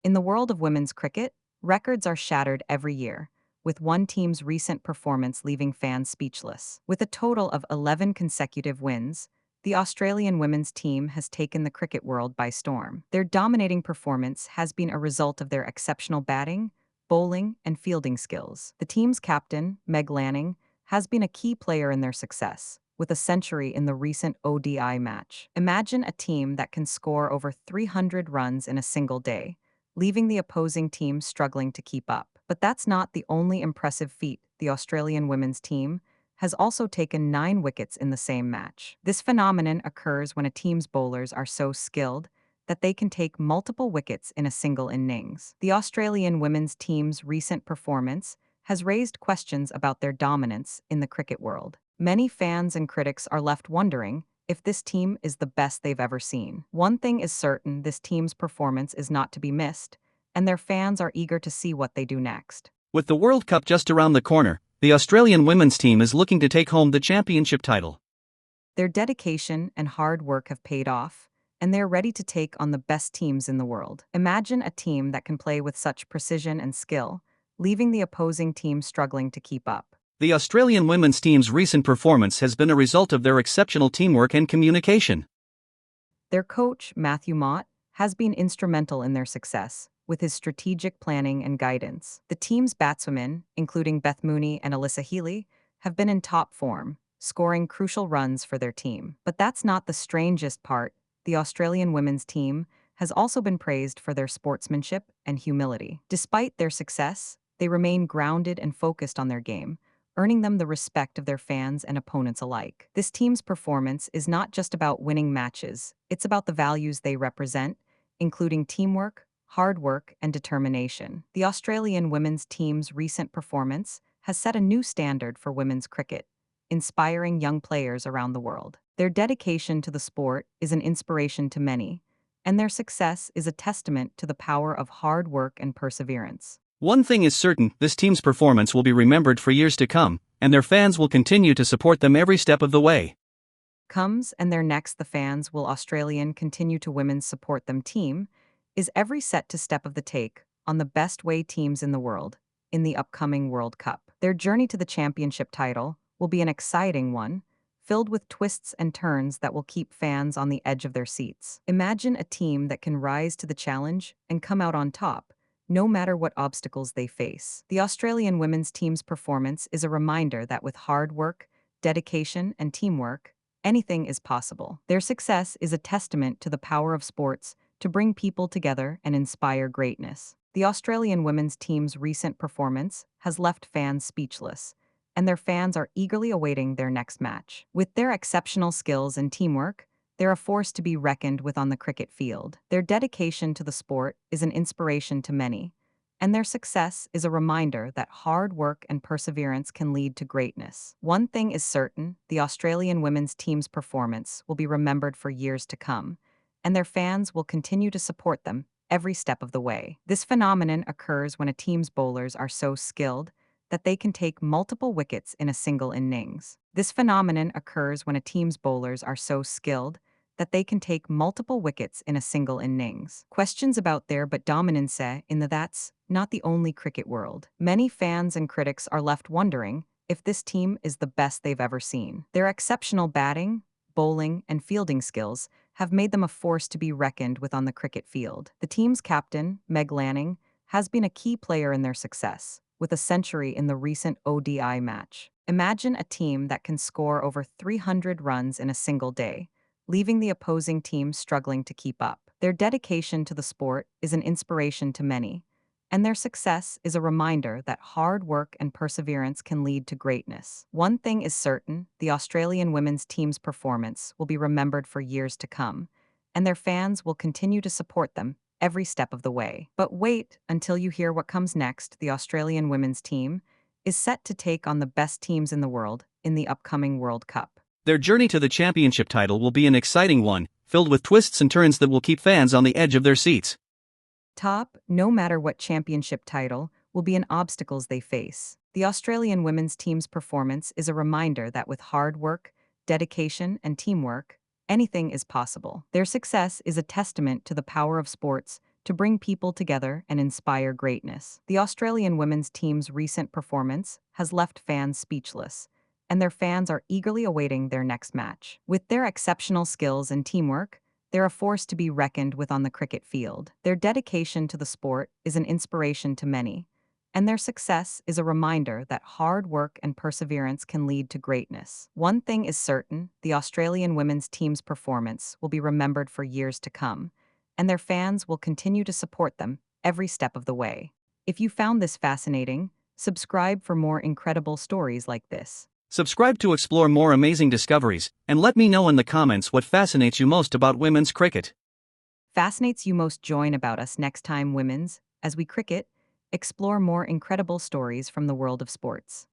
In the world of women's cricket, records are shattered every year, with one team's recent performance leaving fans speechless. With a total of 11 consecutive wins, the Australian women's team has taken the cricket world by storm. Their dominating performance has been a result of their exceptional batting, bowling, and fielding skills. The team's captain, Meg Lanning, has been a key player in their success, with a century in the recent ODI match. Imagine a team that can score over 300 runs in a single day, leaving the opposing team struggling to keep up. But that's not the only impressive feat. The Australian women's team has also taken 9 wickets in the same match. This phenomenon occurs when a team's bowlers are so skilled that they can take multiple wickets in a single innings. The Australian women's team's recent performance has raised questions about their dominance in the cricket world. Many fans and critics are left wondering if this team is the best they've ever seen. One thing is certain: this team's performance is not to be missed, and their fans are eager to see what they do next. With the World Cup just around the corner, the Australian women's team is looking to take home the championship title. Their dedication and hard work have paid off, and they're ready to take on the best teams in the world. Imagine a team that can play with such precision and skill, leaving the opposing team struggling to keep up. The Australian women's team's recent performance has been a result of their exceptional teamwork and communication. Their coach, Matthew Mott, has been instrumental in their success, with his strategic planning and guidance. The team's batswomen, including Beth Mooney and Alyssa Healy, have been in top form, scoring crucial runs for their team. But that's not the strangest part. The Australian women's team has also been praised for their sportsmanship and humility. Despite their success, they remain grounded and focused on their game, earning them the respect of their fans and opponents alike. This team's performance is not just about winning matches, it's about the values they represent, including teamwork, hard work, and determination. The Australian women's team's recent performance has set a new standard for women's cricket, inspiring young players around the world. Their dedication to the sport is an inspiration to many, and their success is a testament to the power of hard work and perseverance. One thing is certain: this team's performance will be remembered for years to come, and their fans will continue to support them every step of the way. Comes and their next the fans will Australian continue to women's support them team is every set to step of the take on the best way teams in the world in the upcoming World Cup. Their journey to the championship title will be an exciting one, filled with twists and turns that will keep fans on the edge of their seats. Imagine a team that can rise to the challenge and come out on top, no matter what obstacles they face. The Australian women's team's performance is a reminder that with hard work, dedication, and teamwork, anything is possible. Their success is a testament to the power of sports to bring people together and inspire greatness. The Australian women's team's recent performance has left fans speechless, and their fans are eagerly awaiting their next match. With their exceptional skills and teamwork, they're a force to be reckoned with on the cricket field. Their dedication to the sport is an inspiration to many, and their success is a reminder that hard work and perseverance can lead to greatness. One thing is certain: the Australian women's team's performance will be remembered for years to come, and their fans will continue to support them every step of the way. This phenomenon occurs when a team's bowlers are so skilled that they can take multiple wickets in a single innings. This phenomenon occurs when a team's bowlers are so skilled that they can take multiple wickets in a single innings. Questions about their dominance in that's not the only cricket world. Many fans and critics are left wondering if this team is the best they've ever seen. Their exceptional batting, bowling, and fielding skills have made them a force to be reckoned with on the cricket field. The team's captain, Meg Lanning, has been a key player in their success, with a century in the recent ODI match. Imagine a team that can score over 300 runs in a single day, leaving the opposing team struggling to keep up. Their dedication to the sport is an inspiration to many, and their success is a reminder that hard work and perseverance can lead to greatness. One thing is certain: the Australian women's team's performance will be remembered for years to come, and their fans will continue to support them every step of the way. But wait until you hear what comes next. The Australian women's team is set to take on the best teams in the world in the upcoming World Cup. Their journey to the championship title will be an exciting one, filled with twists and turns that will keep fans on the edge of their seats. No matter what championship title, will be an obstacles they face. The Australian women's team's performance is a reminder that with hard work, dedication, and teamwork, anything is possible. Their success is a testament to the power of sports to to bring people together and inspire greatness. The Australian women's team's recent performance has left fans speechless, and their fans are eagerly awaiting their next match. With their exceptional skills and teamwork, they're a force to be reckoned with on the cricket field. Their dedication to the sport is an inspiration to many, and their success is a reminder that hard work and perseverance can lead to greatness. One thing is certain: the Australian women's team's performance will be remembered for years to come, and their fans will continue to support them every step of the way. If you found this fascinating, subscribe for more incredible stories like this. Subscribe to explore more amazing discoveries, and let me know in the comments what fascinates you most about women's cricket. Fascinates you most? Join about us next time, women's, as we cricket, explore more incredible stories from the world of sports.